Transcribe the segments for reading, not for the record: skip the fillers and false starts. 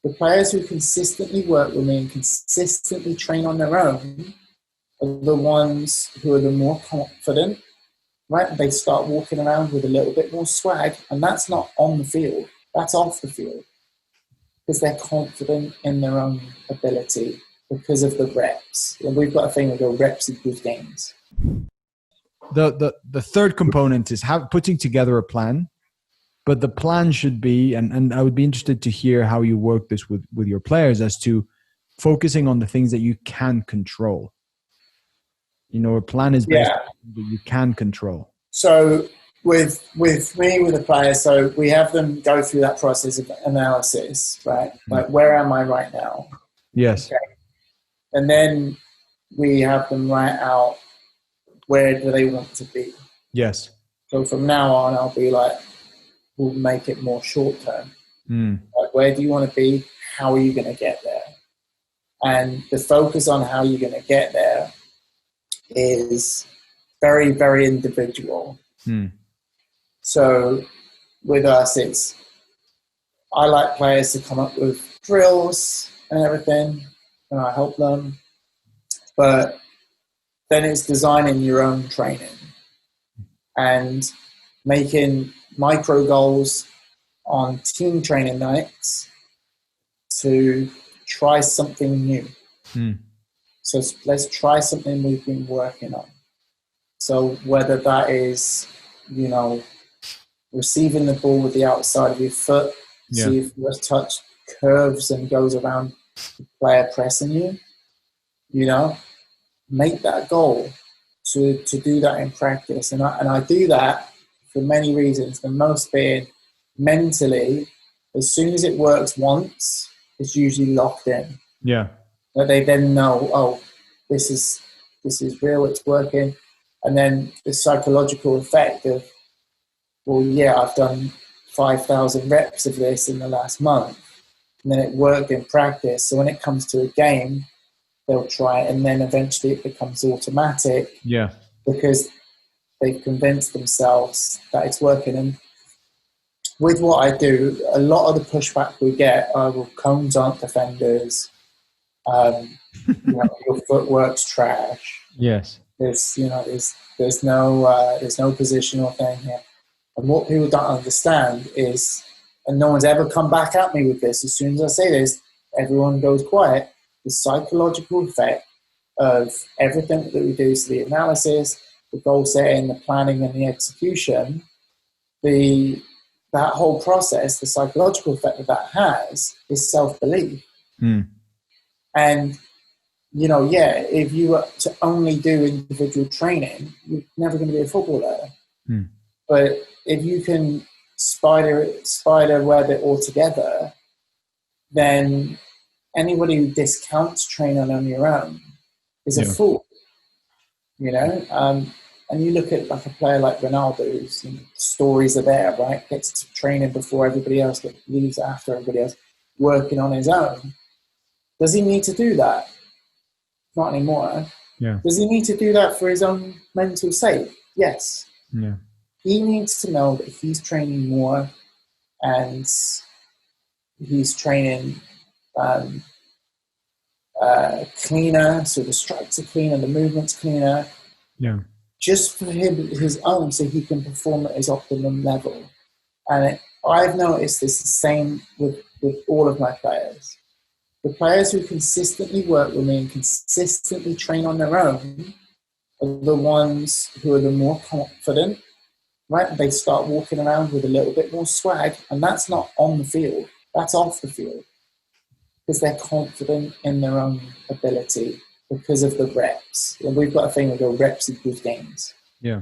The players who consistently work with me and consistently train on their own are the ones who are the more confident, right? They start walking around with a little bit more swag, and that's not on the field, that's off the field, because they're confident in their own ability because of the reps. And we've got a thing where reps equals gains. The third component is putting together a plan, but the plan should be, and I would be interested to hear how you work this with your players, as to focusing on the things that you can control. You know, a plan is based on what you can control. So with me, with the players, so we have them go through that process of analysis, right? Like, where am I right now? Yes. Okay. And then we have them write out, where do they want to be? Yes. So from now on, I'll be like, we'll make it more short term. Like, where do you want to be? How are you going to get there? And the focus on how you're going to get there is very, very individual. So with us, I like players to come up with drills and everything, and I help them. But then it's designing your own training and making micro goals on team training nights to try something new. So let's try something we've been working on. So whether that is, you know, receiving the ball with the outside of your foot, so your first touch curves and goes around the player pressing you, you know, make that goal to do that in practice. And I do that for many reasons, the most being mentally, as soon as it works once, it's usually locked in. Yeah. But they then know, oh, this is real, it's working. And then the psychological effect of, well, yeah, I've done 5,000 reps of this in the last month, and then it worked in practice. So when it comes to a game, they'll try it, and then eventually it becomes automatic. Yeah. Because they've convinced themselves that it's working. And with what I do, a lot of the pushback we get are, well, cones aren't defenders. You know, your footwork's trash. Yes. There's no positional thing here. And what people don't understand is, and no one's ever come back at me with this, as soon as I say this, everyone goes quiet, the psychological effect of everything that we do, so the analysis, the goal setting, the planning and the execution, that whole process, the psychological effect that has is self-belief. And, you know, if you were to only do individual training, you're never going to be a footballer. But if you can spider web it all together, then anybody who discounts training on your own is a fool, you know? And you look at like a player like Ronaldo, whose stories are there, right? Gets to training before everybody else, but leaves after everybody else, working on his own. Does he need to do that? Not anymore. Yeah. Does he need to do that for his own mental sake? Yes. Yeah. He needs to know that he's training more and he's training cleaner, so the strikes are cleaner, the movement's cleaner. Yeah. Just for him, his own, so he can perform at his optimum level. And I've noticed this the same with all of my players. The players who consistently work with me and consistently train on their own are the ones who are the more confident, right? They start walking around with a little bit more swag, and that's not on the field, that's off the field, because they're confident in their own ability because of the reps. And we've got a thing where reps equals gains. Yeah.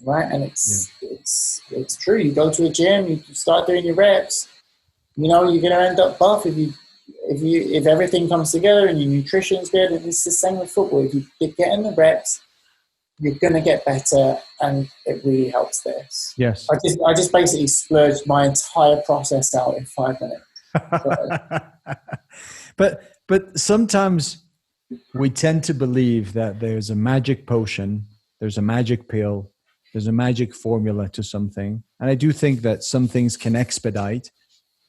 Right? And it's true. You go to a gym, you start doing your reps, you know, you're going to end up buff if everything comes together and your nutrition's good. And it's the same with football. If you get in the reps, you're going to get better, and it really helps this. Yes. I just basically splurged my entire process out in 5 minutes. But sometimes we tend to believe that there's a magic potion, there's a magic pill, there's a magic formula to something. And I do think that some things can expedite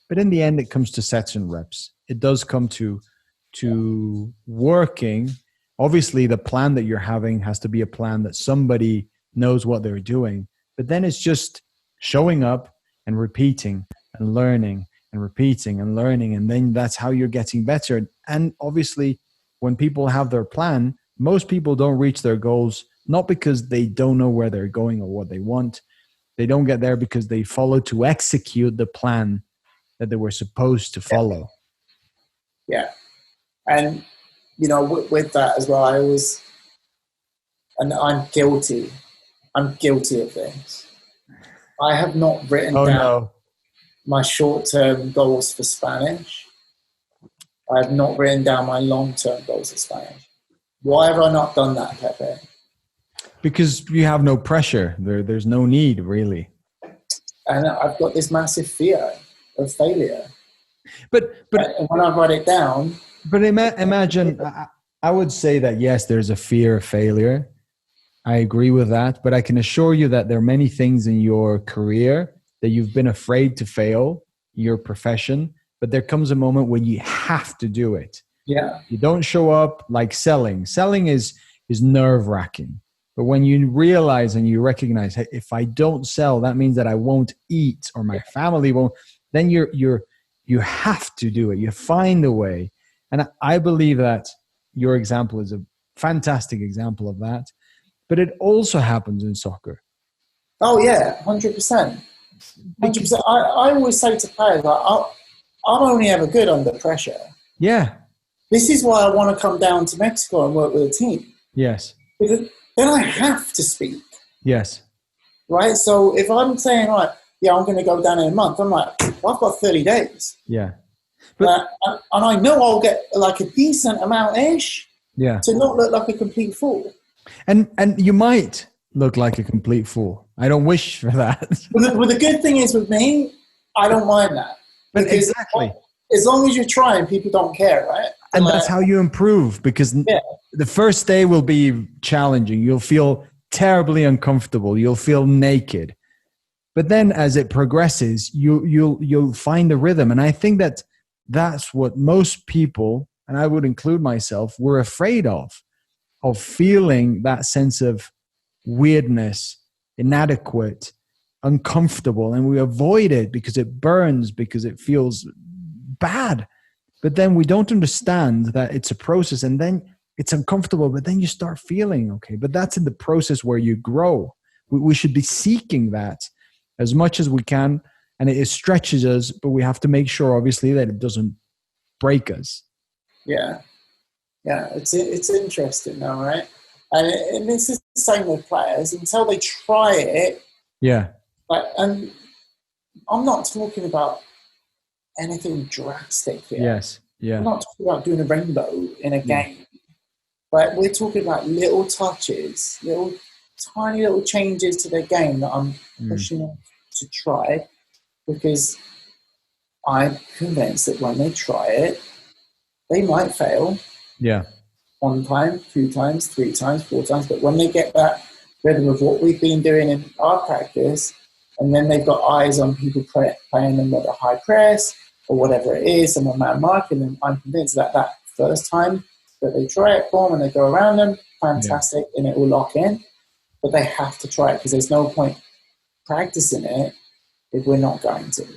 But in the end, it comes to sets and reps. It does come to working. Obviously, the plan that you're having has to be a plan that somebody knows what they're doing. But then it's just showing up and repeating and learning and repeating and learning. And then that's how you're getting better. And obviously, when people have their plan, most people don't reach their goals, not because they don't know where they're going or what they want. They don't get there because they follow to execute the plan that they were supposed to follow. Yeah. And, you know, with that as well, I'm guilty. I'm guilty of this. I have not written down my short-term goals for Spanish. I have not written down my long-term goals for Spanish. Why have I not done that, Pepe? Because you have no pressure. There's no need, really. And I've got this massive fear of failure. But when I write it down... But imagine, I would say that, yes, there's a fear of failure. I agree with that. But I can assure you that there are many things in your career that you've been afraid to fail, your profession. But there comes a moment when you have to do it. Yeah. You don't show up like selling. Selling is nerve-wracking. But when you realize and you recognize, hey, if I don't sell, that means that I won't eat or my family won't, then you have to do it. You find a way. And I believe that your example is a fantastic example of that. But it also happens in soccer. Oh, yeah, 100%. 100%. I always say to players, I'm only ever good under pressure. Yeah. This is why I want to come down to Mexico and work with a team. Yes. Because then I have to speak. Yes. Right? So if I'm saying, right, yeah, I'm going to go down in a month, I'm like, well, I've got 30 days. Yeah. But, and I know I'll get like a decent amount-ish to not look like a complete fool. And you might look like a complete fool. I don't wish for that. But the good thing is with me, I don't mind that. But exactly. As long as you're trying, people don't care, right? And that's how you improve, because the first day will be challenging. You'll feel terribly uncomfortable. You'll feel naked. But then as it progresses, you'll find the rhythm. And I think that's what most people, and I would include myself, were afraid of feeling that sense of weirdness, inadequate, uncomfortable. And we avoid it because it burns, because it feels bad. But then we don't understand that it's a process, and then it's uncomfortable, but then you start feeling okay. But that's in the process where you grow. We should be seeking that as much as we can. And it stretches us, but we have to make sure, obviously, that it doesn't break us. Yeah. Yeah, it's interesting though, right? And this is the same with players. Until they try it. Yeah. And I'm not talking about anything drastic here. Yes. Yeah. I'm not talking about doing a rainbow in a game. But we're talking about little touches, tiny little changes to their game that I'm pushing them to try. Because I'm convinced that when they try it, they might fail. Yeah. 1 time, 2 times, 3 times, 4 times. But when they get that rhythm of what we've been doing in our practice, and then they've got eyes on people playing them with a high press or whatever it is, and a man marking them, I'm convinced that first time that they try it, boom, and they go around them, fantastic, and it will lock in. But they have to try it because there's no point practicing it if we're not going to.